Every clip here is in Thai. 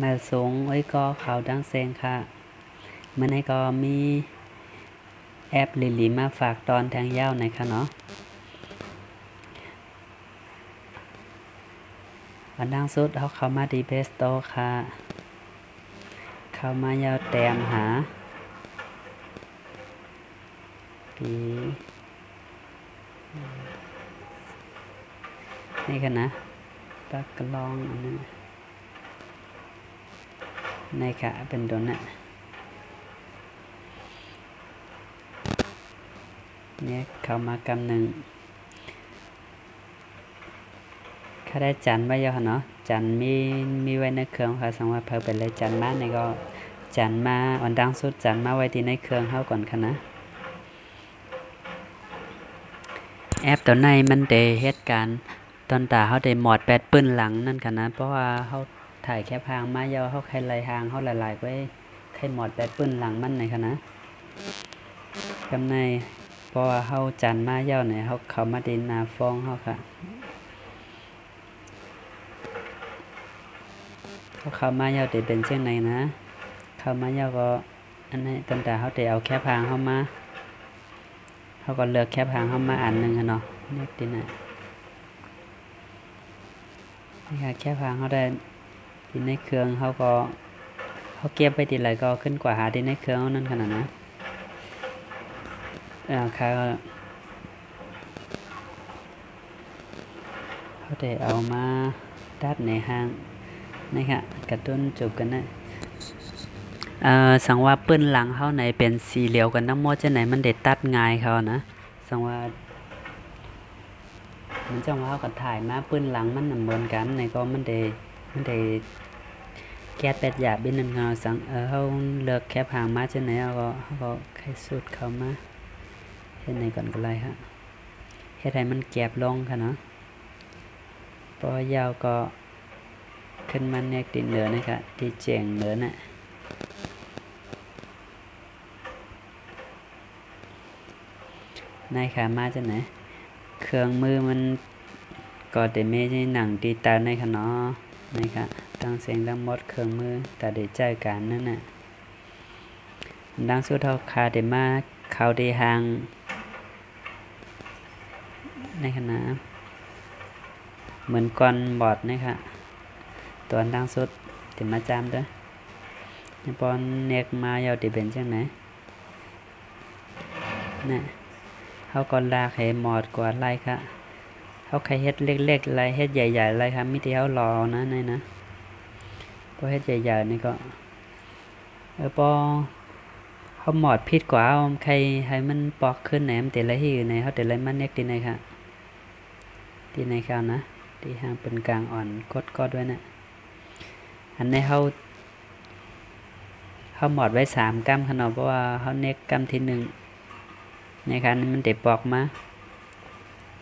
มาสูงไว้ก็เขาดังเซงค่ะเมื่อในก็มีแอปลิลีมาฝากตอนแทงยาวหน่อยค่ะเนาะอันดังสุดเขามาดีเบสโตค่ะเข้ามายาวแต้มหาปีนี่กันนะปักกลองอันนั้นในค่ะเป็นตัวน่ะเนี่ยเข้ามากำหนึ่งข้าได้จันไว้ยาวเนาะจันมีไว้ในเครื่องค่ะสังว่าเพิ่มไปเลยจันมาในก็จันมาอันดังสุดจันมาไว้ที่ในเครื่องเขาก่อนค่ะนะแอปตัวในมันได้เหตุการณ์ตอนตาเขาได้หมอดแปดปื้นหลังนั่นค่ะนะเพราะว่าเขาถ่ายแค่พางมายาวเขาใครลายหางเขาหลายๆไว้ใครหมอดแปดปื้นหลังมันไหนค่ะนะกำในเพราะว่าเขาจันมายาวเนี่ยเขามาดินนาฟองเขาค่ะเขามายาวได้เป็นเช่นไหนนะเขามายาวก็อันนี้ตอนตาเขาได้เอาแค่พางเขามาเขาก็เลือกแค่พางเขามาอันหนึ่งเนาะนี่ดีนะนี่ค่ะแค่พางเขาได้ดินในเครื่องเขาก็เขาเก็บไปทีไรก็ขึ้นกว่าหาดินในเครื่องนั่นขนาดนะค่ะเขาได้เอามาดัดในห้างนี่ค่ะกระตุ้นจบกันนะสังว่าปื้นหลังเขาไหนเป็นสีเหลียวกันน้ำมดจะไหนมันเด็ดตัดง่ายเขานะสังว่ามันจังว่าเขาก็ถ่ายมาปื้นหลังมันเหมือนกันในก็มันได้แก๊สเป็ดหยาบบินนั่นเขาสังเขาเลือกแคบหางมาจะไหนเขาก็ใครสุดเขามาเฮ็ดไหนก่อนก็เลยฮะเฮ็ดให้มันแก็บลงค่ะเนาะพอยาวก็ขึ้นมาแนกดินเหนือนะคะที่เจียงเหนือน่ะนายขามาจะไหนเครื่องมือมันก็แต่ไม่ใช่หนังตีตาในค่ะเนาะนะคะตั้งเสียงดังหมดเครื่องมือแต่ได้ใจการนั่นน่ะดังสุดเท่าคาเดมาเขาได้หางในขณะเหมือนก้อนบอดนะคะตัวดังสุดเดี๋ยวมาจามด้วยในปอนเนกมายาวติเป็นจังไหนน่ะเขาก็ลากให้หมอดกว่าไรค่ะเขาใครเฮ็ดเล็กๆไรเฮ็ดใหญ่ๆไรครับมิที่เขารอนะนี่นะพอเฮ็ดใหญ่ๆนี่ก็พอเขาหมอดพิษกว่าใครให้มันปอกขึ้นไหนมันแต่ละที่อยู่ในเขาแต่ละมันเน็กที่ไหนค่ะที่ไหนครับนะที่ห่างเป็นกลางอ่อนกดด้วยนะอันนี้เขาหมอดไว้3 กรัมขนาดเพราะว่าเขาเน็กกรัมที่1ในครับนี่มันเด็ดปอกมา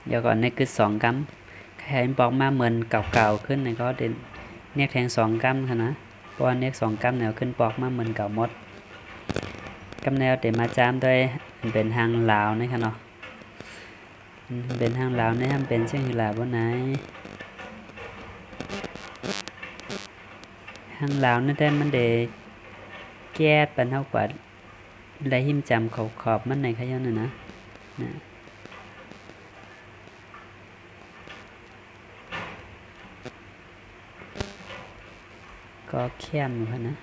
เดี๋ยวก่อนนี่คือ2 กรัมใครปอกมาเหมือนเก่าๆขึ้นนี่ก็เด็ดเน็กแทง2 กรัมค่ะนะเพราะว่าเน็ก2 กรัมเนี่ยขึ้นปอกมาเหมือนเก่าหมดกำแนวเดี๋ยวมาจามด้วยเป็นหางลาวนี่ค่ะเนาะเป็นหางลาวนี่ทำเป็นเช่นลาวบนไหนหางลาวนี่แต่มันเดแก้ปันเท่ากว่าได้หิมจำขอบมันในขย้อนนะก็เข้มอยู่นะ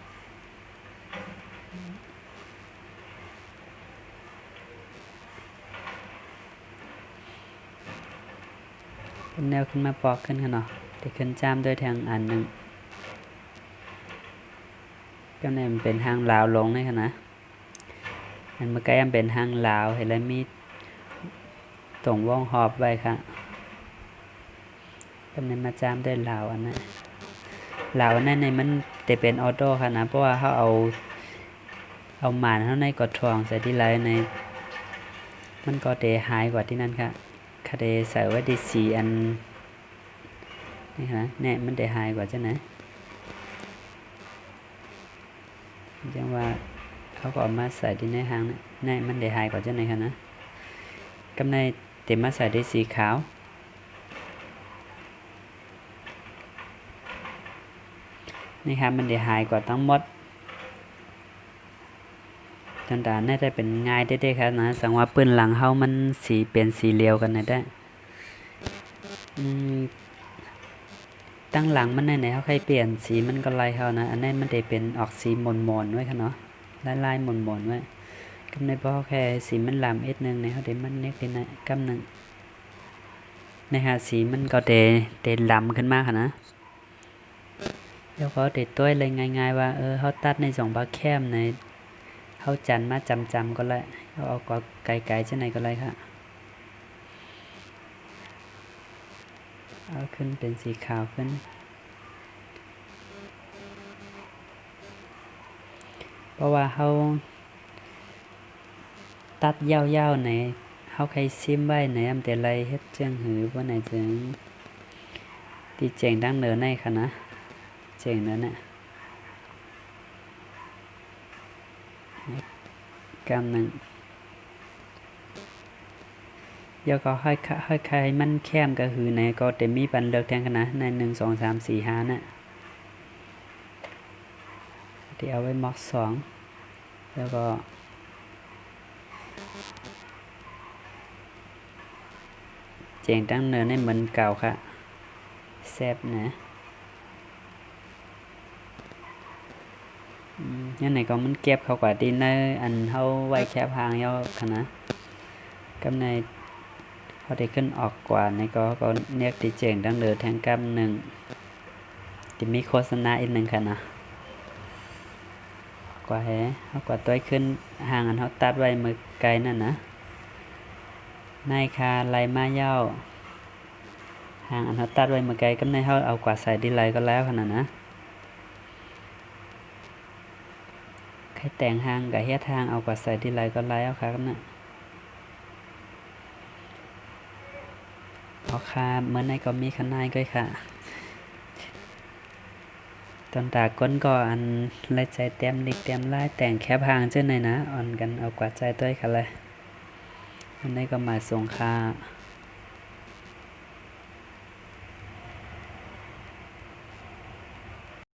เป็นแนวขึ้นมาปอกขึ้นกันเนาะแต่ขึ้นจามด้วยทางอันหนึ่งก็เนี่ยมันเป็นหางลาวลงนี่ค่ะนะอันเมื่อกี้มันเป็นหางลาวเห็นแล้วมีตรงว่องหอบไว้ค่ะก็เนี่ยมาจามด้วยลาวอันนั้นลาวอันนั้นในมันแต่เป็นออโต้ค่ะนะเพราะว่าเขาเอาหมานเขาในกดทวงใส่ที่ไรในมันก็เดหายกว่าที่นั่นค่ะคาเดใส่ไว้ดีสีอันนี่ค่ะเนี่ยมันเดหายกว่าจ้ะนะจังว่าเขาก็มาใส่ที่ในหางนี่มันเดหายกว่าจ้ะไหนค่ะนะกำในเต็มมาใส่ได้สีขาว นี่ครับมันจะหายกว่าทั้งหมดจนตาน่าจะเป็นง่ายได้ครับนะสังว่าปืนหลังเฮามันสีเปลี่ยนสีเหลียวกันได้ตั้งหลังมันไหนเขาใครเปลี่ยนสีมันก็ไล่เขานะอันนี้มันได้เป็นออกสีหม่นๆไว้ค่ะเนาะลายๆหม่นๆไว้กำในบ่แค่สีมันลำนึงในเขาได้มันเน็กได้นะกำนึงในหาสีมันก็ได้ลำขึ้นมาค่ะนะแล้วก็ได้ต้วยเลยง่ายๆว่าเขาตัดใน2บาแคมในเขาจันมาจำก็ได้เขาเอาก็ไกลๆเช่นไหนก็ได้ค่ะเอาขึ้นเป็นสีขาวขึ้นเพราะว่าเขาตัดยาวๆในเขาใครซิมไว้ในอำแต่ไรเฮ็ดเจียงหือว่าไหนจึงที่เจ๋งดังเหนือในค่ะนะเจ๋งนั้นน่ะกำหนึ่งเดี๋ยวก็ค่อยมันแคมก็คือในก็จะมีปันเลือกแทงกันนะใน1 2 3 4 5น่ะที่เอาไว้ม็อก2แล้วก็เจ๋งดังเหนือในเหมือนเก่าค่ะแซ่บนะยันไหนก็มันเก็บเขากว่าดีเนอร์อันเฮาไว้แคบหางยาวค่ะนะกำในเขาได้ขึ้นออกกว่าในก็เนียกที่เจ๋งดังเหนือแทงกำหนึ่งที่มีโฆษณาอีกหนึ่งค่ะนะกว่าเขากว่าตัวขึ้นห่างอันเขาตัดไว้มือไกลนั่นนะนายคาไลมาเย้าห่างอันเขาตัดไว้มือไกลก็ในเขาเอากว่าใส่ดีไลก็แล้วขนาดนะใครแต่งห่างกับเฮ็ดห่างเอากว่าใส่ดีไลก็แล้วค่ะกันนะเอาคาเหมือนในก็มีขนายก็ค่ะตอนตาก้นก็อันไล่ใจเต็มลิกเต็มไล่แต่งแคบห่างเจ้าไหนนะอ่อนกันเอากว่าใจด้วยค่ะเลยอันนี้ก็มาส่งค่า